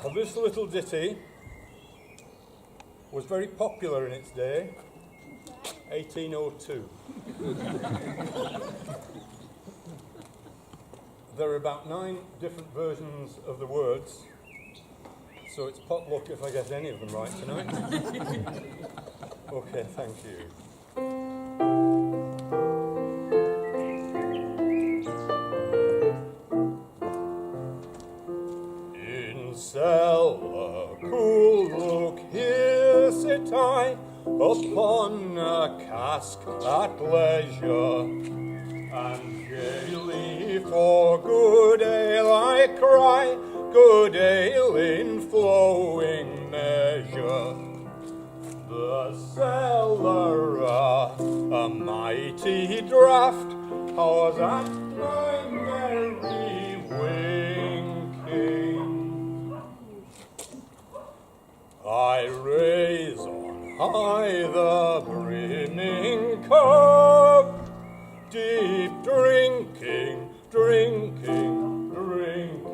Well, this little ditty was very popular in its day, 1802. There are about 9 different versions of the words, so it's pot luck if I get any of them right tonight. Okay, thank you. In Cellar Cool, look, here sit I upon a cask at leisure, and gaily for good ale I cry, good ale in flowing measure. The cellar, a mighty draught, was at my merry winking. I raise on high the brimming cup, deep drinking, drinking, drinking.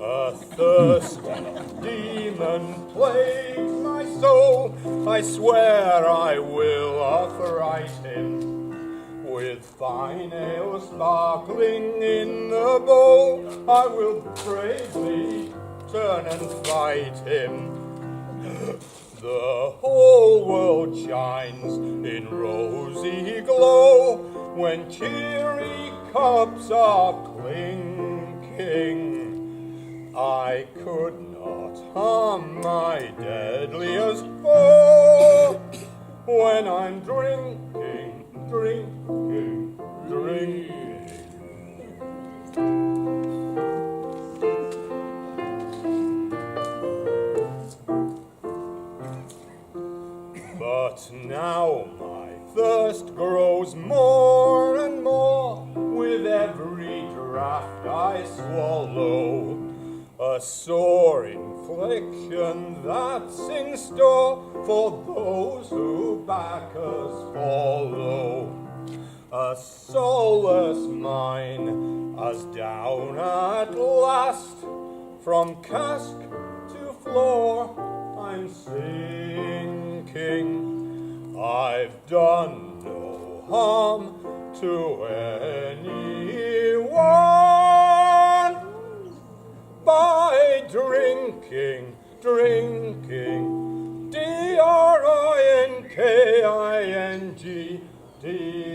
A thirst demon plagues my soul, I swear I will affright him. With fine ale sparkling in the bowl, I will bravely turn and fight him. The whole world shines in rosy glow when cheery cups are clinking. I could not harm my deadliest foe when I'm drinking, drinking, drinking. But now my thirst grows more and more with every draught I swallow. A sore infliction that's in store for those who back us follow. A solace mine as down at last, from cask to floor I'm sinking. I've done no harm to anyone by drinking, drinking, D-R-I-N-K-I-N-G, D-R-I-N-K-I-N.